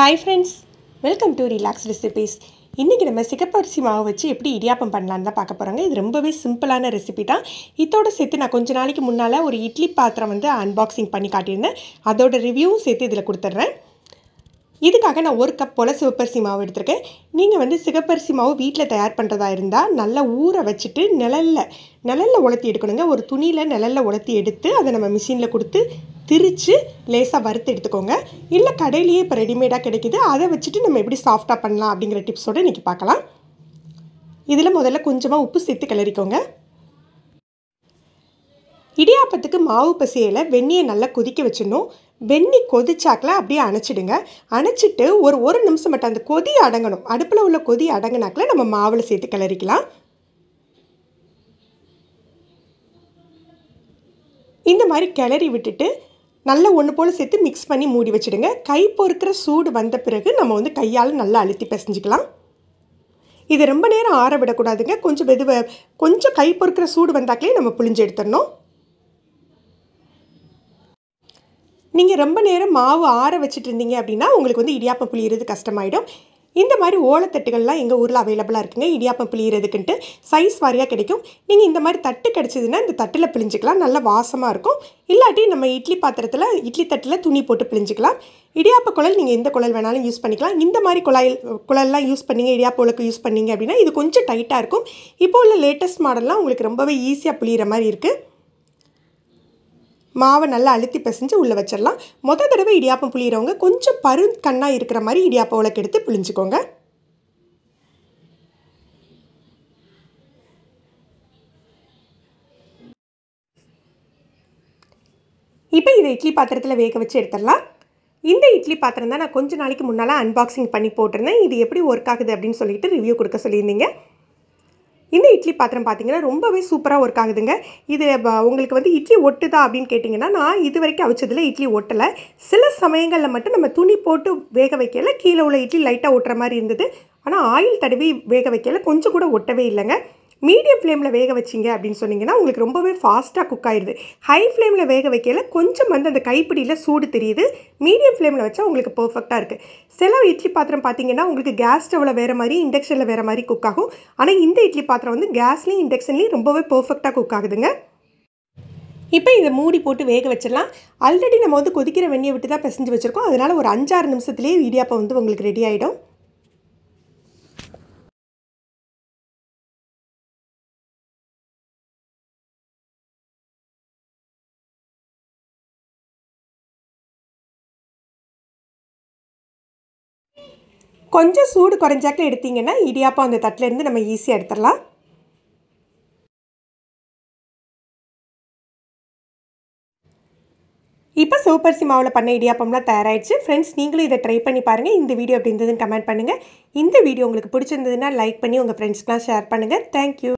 Hi friends, welcome to Relax Recipes. இன்றைக்கி நம்ம சிகப்பரிசி மாவு வச்சு எப்படி இடியாப்பம் பண்ணலான்னு தான் பார்க்க போகிறாங்க. இது ரொம்பவே சிம்பிளான ரெசிபி தான். இதோடு சேர்த்து நான் கொஞ்ச நாளைக்கு முன்னால் ஒரு இட்லி பாத்திரம் அன்பாக்சிங் பண்ணி காட்டியிருந்தேன். அதோட ரிவ்யூவும் சேர்த்து இதில் கொடுத்துட்றேன். இதுக்காக நான் 1 கப் போல் சிவப்பரிசி மாவு எடுத்திருக்கேன். நீங்கள் சிகப்பரிசி மாவு வீட்டில் தயார் பண்ணுறதா இருந்தால் நல்லா ஊற வச்சுட்டு நிழலில் உலர்த்தி எடுக்கணுங்க. ஒரு துணியில் நிழலில் உலர்த்தி எடுத்து அதை நம்ம மிஷினில் கொடுத்து திரித்து லேசாக வறுத்து எடுத்துக்கோங்க. இல்லை கடையிலேயே இப்போ ரெடிமேடாக கிடைக்கிது. அதை வச்சுட்டு நம்ம எப்படி சாஃப்டாக பண்ணலாம் அப்படிங்கிற டிப்ஸோடு இன்றைக்கி பார்க்கலாம். இதில் முதல்ல கொஞ்சமாக உப்பு சேர்த்து கிளறிக்கோங்க. இடியாப்பத்துக்கு மாவு பசையில் வெந்நியை நல்லா கொதிக்க வச்சிடணும். வெந்நி கொதிச்சாக்கில் அப்படியே அணைச்சிடுங்க. அணைச்சிட்டு ஒரு நிமிஷம் மட்டும் அந்த கொதி அடங்கணும். அடுப்பில் உள்ள கொதி அடங்கினாக்கில் நம்ம மாவில் சேர்த்து கிளறிக்கலாம். இந்த மாதிரி கிளறி விட்டுட்டு நல்லா ஒன்று போல் சேர்த்து மிக்ஸ் பண்ணி மூடி வச்சுடுங்க. கை பொறுக்கிற சூடு வந்த பிறகு நம்ம கையால் நல்லா அழுத்தி பிசைஞ்சிக்கலாம். இது ரொம்ப நேரம் ஆற விடக்கூடாதுங்க. கொஞ்சம் கை பொறுக்கிற சூடு வந்தாக்கிலே நம்ம புளிஞ்சு எடுத்துடணும். நீங்கள் ரொம்ப நேரம் மாவு ஆற வச்சுட்டு இருந்தீங்க அப்படின்னா உங்களுக்கு இடியாப்பம் புளியறது கஷ்டமாயிடும். இந்த மாதிரி ஓலைத்தட்டுகள்லாம் எங்கள் ஊரில் அவைலபிளாக இருக்குங்க. இடியாப்பம் புளியறதுக்குன்ட்டு சைஸ் வாரியாக கிடைக்கும். நீங்கள் இந்த மாதிரி தட்டு கிடச்சிதுன்னா இந்த தட்டில் பிழிஞ்சிக்கலாம். நல்லா வாசமாக இருக்கும். இல்லாட்டி நம்ம இட்லி தட்டில் துணி போட்டு பிழிஞ்சிக்கலாம். இடியாப்ப குழல் நீங்கள் எந்த குழல் வேணாலும் யூஸ் பண்ணிக்கலாம். இந்த மாதிரி குழல்லாம் யூஸ் பண்ணிங்க, இடியாப்ப உலக்கு யூஸ் பண்ணிங்க அப்படின்னா இது கொஞ்சம் டைட்டாக இருக்கும். இப்போ உள்ள லேட்டஸ்ட் மாடல்லாம் உங்களுக்கு ரொம்பவே ஈஸியாக புளியிற மாதிரி இருக்குது. மாவை நல்லா அழுத்தி பிசைஞ்சு உள்ளே வச்சிடலாம். தடவை இடியாப்பம் புளியறவங்க கொஞ்சம் கண்ணாக இருக்கிற மாதிரி இடியாப்ப உலக்கு எடுத்து புளிஞ்சுக்கோங்க. இப்போ இதை இட்லி பாத்திரத்தில் வேக வச்சு எடுத்துடலாம். இந்த இட்லி பாத்திரம் தான் நான் கொஞ்ச நாளைக்கு முன்னால் அன்பாக்சிங் பண்ணி போட்டிருந்தேன். இது எப்படி ஒர்க் ஆகுது அப்படின்னு சொல்லிட்டு ரிவ்யூ கொடுக்க சொல்லியிருந்தீங்க. இந்த இட்லி பாத்திரம் பார்த்தீங்கன்னா ரொம்பவே சூப்பராக ஒர்க் ஆகுதுங்க. இது உங்களுக்கு இட்லி ஒட்டுதா அப்படின்னு கேட்டிங்கன்னா, நான் இது வரைக்கும் அவிச்சதில் இட்லி ஒட்டலை. சில சமயங்களில் மட்டும் நம்ம துணி போட்டு வேக வைக்கல கீழே உள்ள இட்லி லைட்டாக ஒட்டுற மாதிரி இருந்தது. ஆனால் ஆயில் தடவி வேக வைக்கல கொஞ்சம் கூட ஒட்டவே இல்லைங்க. மீடியம் ஃப்ளேமில் வேக வச்சிங்க அப்படின்னு சொன்னிங்கன்னா உங்களுக்கு ரொம்பவே ஃபாஸ்ட்டாக குக் ஆயிடுது. ஹை ஃப்ளேமில் வேக வைக்கல கொஞ்சம் அந்த கைப்பிடியில் சூடு தெரியுது. மீடியம் ஃப்ளேமில் வச்சா உங்களுக்கு பர்ஃபெக்டாக இருக்குது. சில இட்லி பாத்திரம் பார்த்தீங்கன்னா உங்களுக்கு கேஸ் ஸ்டவ்வில் வேறு மாதிரி, இண்டக்ஷனில் வேறு மாதிரி குக் ஆகும். ஆனால் இந்த இட்லி பாத்திரம் கேஸ்லேயும் இண்டக்ஷன்லேயும் ரொம்பவே பர்ஃபெக்டாக குக் ஆகுதுங்க. இப்போ இதை மூடி போட்டு வேக வச்சிடலாம். ஆல்ரெடி நம்ம கொதிக்கிற வெந்நியை விட்டு தான் பிசைஞ்சு வச்சுருக்கோம். அதனால் ஒரு 5-6 நிமிஷத்துலேயே இடியாப்பம் உங்களுக்கு ரெடி ஆகிடும். கொஞ்சம் சூடு குறைஞ்சாக்கில் எடுத்திங்கன்னா இடியாப்பம் அந்த தட்டிலேருந்து நம்ம ஈஸியாக எடுத்துடலாம். இப்போ சிவப்பரிசி மாவில் பண்ண இடியாப்பம்லாம் தயாராகிடுச்சு. ஃப்ரெண்ட்ஸ், நீங்களும் இதை ட்ரை பண்ணி பாருங்கள். இந்த வீடியோ எப்படி இருந்ததுன்னு கமெண்ட் பண்ணுங்கள். இந்த வீடியோ உங்களுக்கு பிடிச்சிருந்ததுன்னா லைக் பண்ணி உங்கள் ஃப்ரெண்ட்ஸ்க்கெலாம் ஷேர் பண்ணுங்கள். தேங்க்யூ.